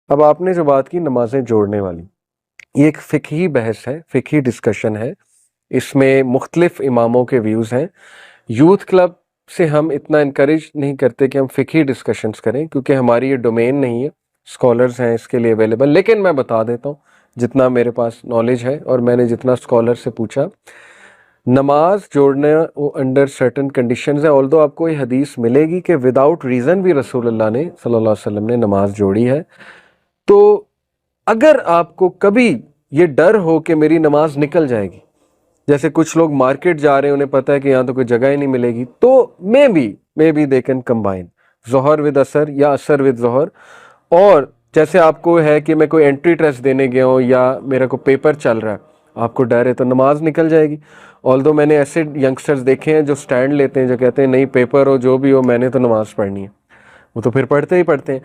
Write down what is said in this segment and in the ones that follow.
اب آپ نے جو بات کی نمازیں جوڑنے والی، یہ ایک فقہی بحث ہے، فقہی ڈسکشن ہے، اس میں مختلف اماموں کے ویوز ہیں. یوتھ کلب سے ہم اتنا انکریج نہیں کرتے کہ ہم فقہی ڈسکشنز کریں، کیونکہ ہماری یہ ڈومین نہیں ہے، اسکالرز ہیں اس کے لیے اویلیبل. لیکن میں بتا دیتا ہوں جتنا میرے پاس نالج ہے اور میں نے جتنا اسکالر سے پوچھا. نماز جوڑنا وہ انڈر سرٹن کنڈیشنز ہے. آلدو آپ کو یہ حدیث ملے گی کہ وداؤٹ ریزن بھی رسول اللہ نے صلی اللہ علیہ وسلم نے نماز جوڑی ہے. تو اگر آپ کو کبھی یہ ڈر ہو کہ میری نماز نکل جائے گی، جیسے کچھ لوگ مارکیٹ جا رہے ہیں، انہیں پتہ ہے کہ یہاں تو کوئی جگہ ہی نہیں ملے گی، تو maybe they can combine ظہر ود اثر یا اثر ود ظہر. اور جیسے آپ کو ہے کہ میں کوئی انٹری ٹیسٹ دینے گیا ہوں یا میرا کوئی پیپر چل رہا ہے، آپ کو ڈر ہے تو نماز نکل جائے گی. آلدو میں نے ایسے ینگسٹرز دیکھے ہیں جو سٹینڈ لیتے ہیں، جو کہتے ہیں نہیں پیپر ہو جو بھی ہو میں نے تو نماز پڑھنی ہے، وہ تو پھر پڑھتے ہی پڑھتے ہیں.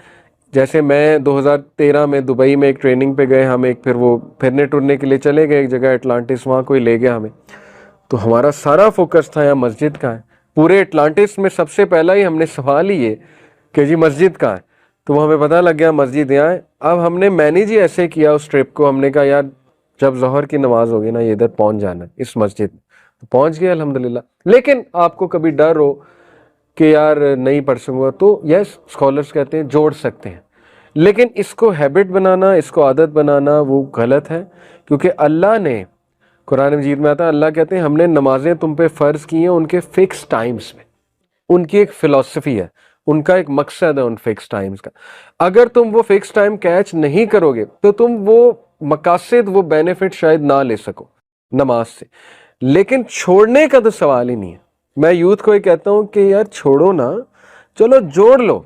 جیسے میں 2013 میں دبئی میں ایک ٹریننگ پہ گئے، ہم ایک پھر وہ پھرنے ٹرنے کے لیے چلے گئے ایک جگہ اٹلانٹس، وہاں کوئی لے گیا ہمیں، تو ہمارا سارا فوکس تھا یہاں مسجد کہاں ہے. پورے اٹلانٹس میں سب سے پہلا ہی ہم نے سوال ہی یہ کہ جی مسجد کہاں ہے، تو وہ ہمیں پتہ لگ گیا مسجد یہاں ہے. اب ہم نے مینیج ہی ایسے کیا اس ٹرپ کو، ہم نے کہا یار جب ظہر کی نماز ہوگی نا یہ ادھر پہنچ جانا ہے اس مسجد میں، تو پہنچ گئے الحمدللہ. لیکن آپ کو کبھی ڈر ہو کہ یار نہیں پڑھ سکوں گا، تو یس اسکالرس کہتے ہیں جوڑ سکتے ہیں، لیکن اس کو ہیبٹ بنانا، اس کو عادت بنانا وہ غلط ہے. کیونکہ اللہ نے قرآن مجید میں آتا ہے، اللہ کہتے ہیں ہم نے نمازیں تم پہ فرض کی ہیں ان کے فکس ٹائمز میں. ان کی ایک فلسفی ہے، ان کا ایک مقصد ہے ان فکس ٹائمز کا. اگر تم وہ فکس ٹائم کیچ نہیں کرو گے تو تم وہ مقاصد، وہ بینیفٹ شاید نہ لے سکو نماز سے. لیکن چھوڑنے کا تو سوال ہی نہیں ہے. میں یوتھ کو یہ کہتا ہوں کہ یار چھوڑو نا، چلو جوڑ لو.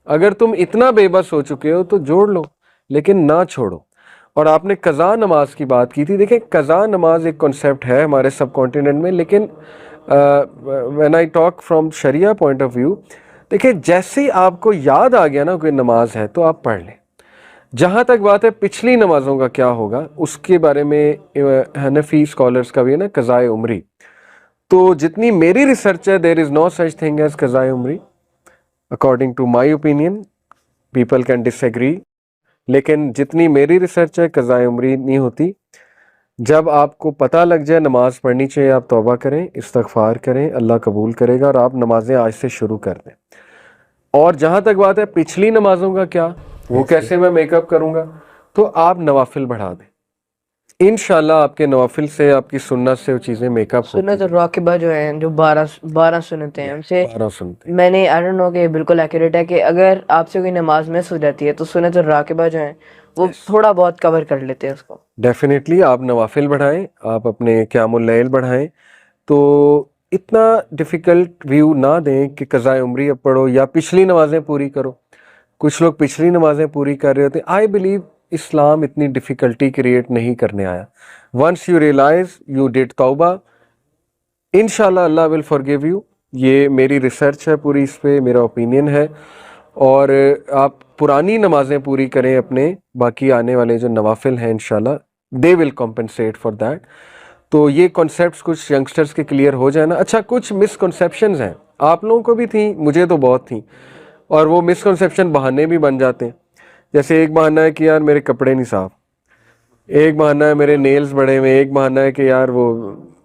اگر تم اتنا بے بس ہو چکے ہو تو جوڑ لو، لیکن نہ چھوڑو. اور آپ نے قضا نماز کی بات کی تھی، دیکھیں قضا نماز ایک کنسیپٹ ہے ہمارے سب کانٹیننٹ میں، لیکن وین آئی ٹاک فرام شریعہ پوائنٹ آف ویو، دیکھیں جیسے ہی آپ کو یاد آ گیا نا کوئی نماز ہے تو آپ پڑھ لیں. جہاں تک بات ہے پچھلی نمازوں کا کیا ہوگا، اس کے بارے میں حنفی اسکالرس کا بھی ہے نا قضائے عمری. تو جتنی میری ریسرچ ہے دیر از نو سچ تھنگ ایز قضائے عمری according to my opinion. People can disagree, لیکن جتنی میری ریسرچ ہے قضائے عمری نہیں ہوتی. جب آپ کو پتہ لگ جائے نماز پڑھنی چاہیے، آپ توبہ کریں، استغفار کریں، اللہ قبول کرے گا، اور آپ نمازیں آج سے شروع کر دیں. اور جہاں تک بات ہے پچھلی نمازوں کا کیا، وہ کیسے میں میک اپ کروں گا، تو آپ نوافل بڑھا دیں. انشاءاللہ آپ کے نوافل سے، آپ کی سنت سے وہ چیزیں میک اپ ہوتی سنت الراکبہ جو ہیں، جو 12 سنتیں ہیں، ان سے ہیں. سنتے میں نے آئی ڈونٹ نو کہ بالکل ایکوریٹ ہے کہ اگر آپ سے کوئی نماز مس ہو جاتی ہے تو سنت الراکبہ جو ہیں وہ تھوڑا بہت کور کر لیتے ہیں اس کو. ڈیفینیٹلی آپ نوافل بڑھائیں، آپ اپنے قیام اللیل بڑھائیں. تو اتنا ڈیفیکلٹ ویو نہ دیں کہ قضائے عمری اب پڑھو یا پچھلی نمازیں پوری کرو. کچھ لوگ پچھلی نمازیں پوری کر رہے ہوتے ہیں. آئی بلیو اسلام اتنی ڈیفیکلٹی کریٹ نہیں کرنے آیا. Once you realise you did توبہ، انشاءاللہ اللہ ول فارگیو یو. یہ میری ریسرچ ہے پوری، اس پہ میرا اوپینین ہے. اور آپ پرانی نمازیں پوری کریں اپنے، باقی آنے والے جو نوافل ہیں انشاءاللہ دے ول کمپنسیٹ فار دیٹ. تو یہ کنسیپٹس کچھ ینگسٹرز کے کلیئر ہو جائے نا. اچھا کچھ مسکنسیپشنز ہیں، آپ لوگوں کو بھی تھیں، مجھے تو بہت تھیں، اور وہ مسکنسیپشن بہانے بھی بن جاتے ہیں. جیسے ایک بہانہ ہے کہ یار میرے کپڑے نہیں صاف، ایک بہانہ ہے میرے نیلز بڑے ہوئے، ایک بہانہ ہے کہ یار وہ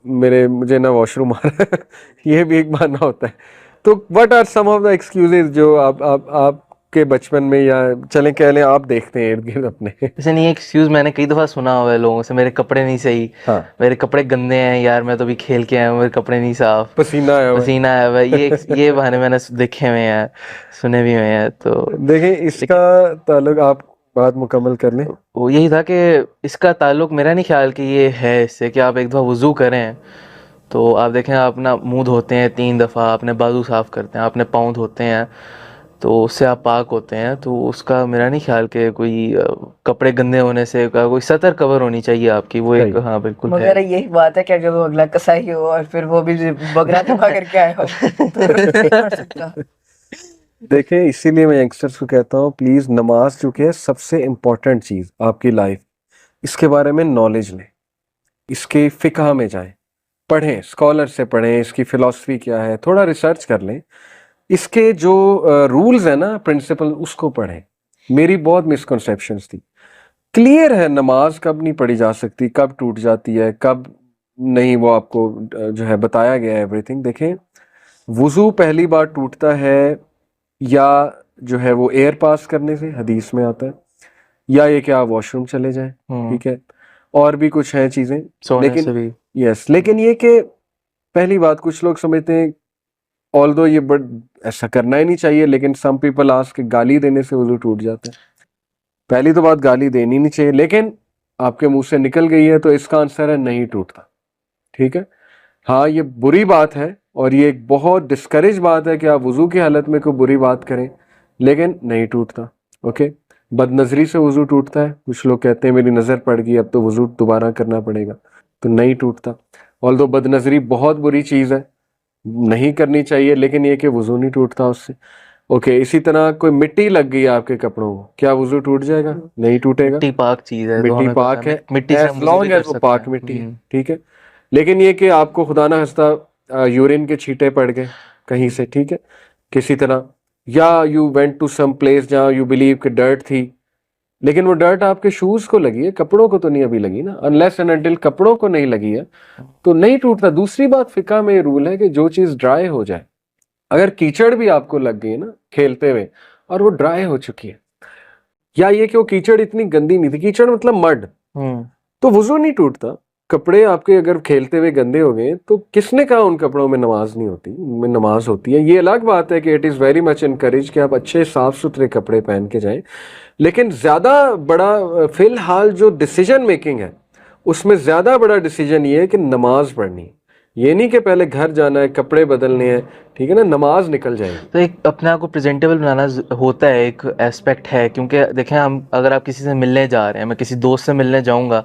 مجھے نہ واش روم آ رہا ہے. یہ بھی ایک بہانہ ہوتا ہے. تو what are some of the excuses جو آپ کے بچپن میں، یا چلیں کہہ لیں آپ دیکھتے ہیں ارد گرد اپنے؟ ایسے نہیں، ایکسکیوز میں نے کئی دفعہ سنا ہوا ہے لوگوں سے، میرے کپڑے نہیں صحیح، ہاں، میرے کپڑے گندے ہیں یار، میں تو ابھی کھیل کے آیا ہوں، میرے کپڑے نہیں صاف، پسینہ آیا ہوا ہے. پسینہ آیا ہوا ہے. یہ بہانے میں نے دیکھے ہوئے ہیں، سنے بھی ہوئے ہیں. تو دیکھیں اس کا تعلق، آپ بات مکمل کر لیں. وہ یہی تھا کہ اس کا تعلق میرا نہیں خیال کہ یہ ہے اس سے کہ آپ ایک دفعہ وضو کریں تو آپ دیکھیں آپ اپنا منہ دھوتے ہیں 3 دفعہ، اپنے بازو صاف کرتے ہیں، اپنے پاؤں دھوتے ہیں، تو اس سے آپ پاک ہوتے ہیں. تو اس کا میرا نہیں خیال کہ کوئی کپڑے گندے ہونے سے کوئی سطر کور ہونی چاہیے آپ کی، وہ ایک صحیح. ہاں بالکل ہے. مگر یہی بات ہے کہ اگر وہ اگلا کسائی ہو اور پھر وہ بھی بگرا دبا کر کے آئے ہو تو نہیں پڑھ سکتا. دیکھیں اسی لیے میں ینگسٹرز کو کہتا ہوں پلیز نماز چونکہ ہے سب سے امپورٹنٹ چیز آپ کی لائف، اس کے بارے میں نالج لیں، اس کے فقہ میں جائیں، پڑھیں، اسکالر سے پڑھیں، اس کی فلسفی کیا ہے، تھوڑا ریسرچ کر لیں، اس کے جو رولز ہیں نا، پرنسپل، اس کو پڑھیں. میری بہت مسکنسیپشنز تھی. کلیئر ہے نماز کب نہیں پڑھی جا سکتی, کب ٹوٹ جاتی ہے, کب نہیں, وہ آپ کو جو ہے بتایا گیا ہے ایوری تھنگ. دیکھیں وضو پہلی بار ٹوٹتا ہے یا جو ہے وہ ایئر پاس کرنے سے, حدیث میں آتا ہے, یا یہ کہ آپ واش روم چلے جائیں, ٹھیک ہے, اور بھی کچھ ہیں چیزیں, سونے لیکن سے بھی. یس, لیکن یہ کہ پہلی بات کچھ لوگ سمجھتے ہیں آلدو یہ ایسا کرنا ہی نہیں چاہیے, لیکن سم پیپل آسک کہ گالی دینے سے وضو ٹوٹ جاتا ہے. پہلی تو بات گالی دینی نہیں چاہیے, لیکن آپ کے منہ سے نکل گئی ہے تو اس کا آنسر ہے نہیں ٹوٹتا, ٹھیک ہے. ہاں یہ بری بات ہے اور یہ ایک بہت ڈسکریج بات ہے کہ آپ وضو کی حالت میں کوئی بری بات کریں, لیکن نہیں ٹوٹتا. اوکے, بد نظری سے وضو ٹوٹتا ہے, کچھ لوگ کہتے ہیں میری نظر پڑ گئی اب تو وضو دوبارہ کرنا پڑے گا, تو نہیں ٹوٹتا. آلدو بد نظری بہت بری چیز ہے, نہیں کرنی چاہیے, لیکن یہ کہ وضو نہیں ٹوٹتا اس سے. اوکے, اسی طرح کوئی مٹی لگ گئی آپ کے کپڑوں کو, کیا وضو ٹوٹ جائے گا؟ نہیں ٹوٹے گا. مٹی پاک چیز ہے, تو مٹی ہمیں پتہ پاک ہے مٹی سے ایز ہم وضو بھی لانگ کر ایز وہ سکتے پاک ہیں. مٹی ہے, ٹھیک ہے. لیکن یہ کہ آپ کو خدا نہ خواستہ یورین کے چھینٹے پڑ گئے کہیں سے, ٹھیک ہے, کسی طرح, یا you went to some place جہاں یو بلیو کہ ڈرٹ تھی, لیکن وہ ڈرٹ آپ کے شوز کو لگی ہے, کپڑوں کو تو نہیں ابھی لگی نا, انلیس اینڈ انٹل کپڑوں کو نہیں لگی ہے تو نہیں ٹوٹتا. دوسری بات, فقہ میں یہ رول ہے کہ جو چیز ڈرائی ہو جائے, اگر کیچڑ بھی آپ کو لگ گئی نا کھیلتے ہوئے اور وہ ڈرائی ہو چکی ہے, یا یہ کہ وہ کیچڑ اتنی گندی نہیں تھی, کیچڑ مطلب مڈ, تو وضو نہیں ٹوٹتا. کپڑے آپ کے اگر کھیلتے ہوئے گندے ہو گئے تو کس نے کہا ان کپڑوں میں نماز نہیں ہوتی؟ ان میں نماز ہوتی ہے. یہ الگ بات ہے کہ it is very much encourage کہ آپ اچھے صاف ستھرے کپڑے پہن کے جائیں, لیکن زیادہ بڑا فی الحال جو ڈیسیجن میکنگ ہے اس میں زیادہ بڑا ڈیسیجن یہ ہے کہ نماز پڑھنی ہے. یہ نہیں کہ پہلے گھر جانا ہے, کپڑے بدلنے ہیں, ٹھیک ہے نا, نماز نکل جائے گی. تو ایک اپنے آپ کو پریزنٹیبل بنانا ہوتا ہے, ایک اسپیکٹ ہے, کیونکہ دیکھیں ہم اگر آپ کسی سے ملنے جا رہے ہیں, میں کسی دوست سے ملنے جاؤں گا,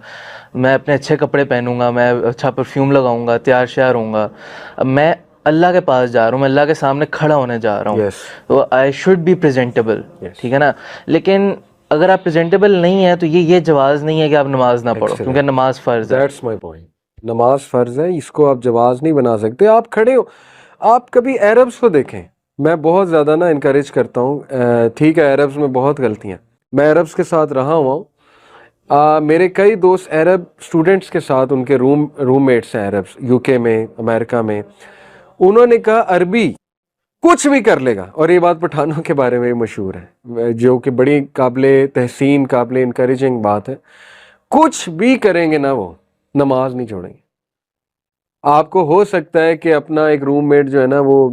میں اپنے اچھے کپڑے پہنوں گا, میں اچھا پرفیوم لگاؤں گا, تیار شیار ہوں گا, اب میں اللہ کے پاس جا رہا ہوں, میں اللہ کے سامنے کھڑا ہونے جا رہا ہوں, یس تو آئی شوڈ بی پریزنٹیبل, ٹھیک ہے نا. لیکن اگر آپ پریزنٹیبل نہیں ہیں تو یہ جواز نہیں ہے کہ آپ نماز نہ پڑھو, کیونکہ نماز فرض ہے. دیٹس مائی پوائنٹ, نماز فرض ہے, اس کو آپ جواز نہیں بنا سکتے. آپ کھڑے ہو, آپ کبھی عربس کو دیکھیں, میں بہت زیادہ نا انکریج کرتا ہوں, ٹھیک ہے عربس میں بہت غلطیاں, میں عربس کے ساتھ رہا ہوا ہوں, میرے کئی دوست عرب اسٹوڈنٹس کے ساتھ, ان کے روم میٹس ہیں عربس, یو کے میں, امریکہ میں, انہوں نے کہا عربی کچھ بھی کر لے گا, اور یہ بات پٹھانوں کے بارے میں مشہور ہے, جو کہ بڑی قابل تحسین, قابل انکریجنگ بات ہے, کچھ بھی کریں گے نا وہ نماز نہیں چھوڑیں گے. آپ کو ہو سکتا ہے کہ اپنا ایک روم میٹ جو ہے نا وہ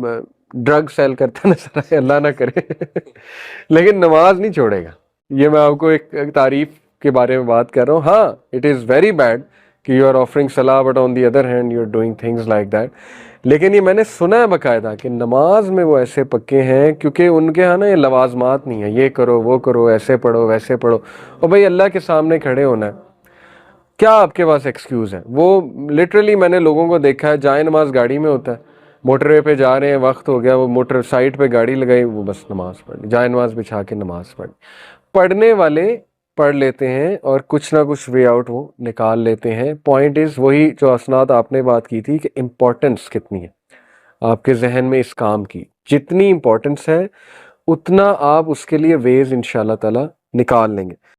ڈرگ سیل کرتا نظر آئے, اللہ نہ کرے, لیکن نماز نہیں چھوڑے گا. یہ میں آپ کو ایک تعریف کے بارے میں بات کر رہا ہوں. ہاں اٹ از ویری بیڈ کہ یو آر آفرنگ صلاح, but on the other hand you are doing things like that. لیکن یہ میں نے سنا ہے باقاعدہ کہ نماز میں وہ ایسے پکے ہیں, کیونکہ ان کے ہاں نا یہ لوازمات نہیں ہے, یہ کرو وہ کرو, ایسے پڑھو ویسے پڑھو, اور بھائی اللہ کے سامنے کھڑے ہونا ہے, کیا آپ کے پاس ایکسکیوز ہے؟ وہ لٹرلی میں نے لوگوں کو دیکھا ہے, جائے نماز گاڑی میں ہوتا ہے, موٹر وے پہ جا رہے ہیں, وقت ہو گیا, وہ موٹر سائٹ پہ گاڑی لگائی, وہ بس نماز پڑھ, جائے نماز بچھا کے نماز پڑھ. پڑھنے والے پڑھ لیتے ہیں اور کچھ نہ کچھ وے آؤٹ وہ نکال لیتے ہیں. پوائنٹ از وہی جو اسناد آپ نے بات کی تھی کہ امپورٹنس کتنی ہے آپ کے ذہن میں اس کام کی, جتنی امپورٹنس ہے اتنا آپ اس کے لیے ویز انشاءاللہ تعالی نکال لیں گے.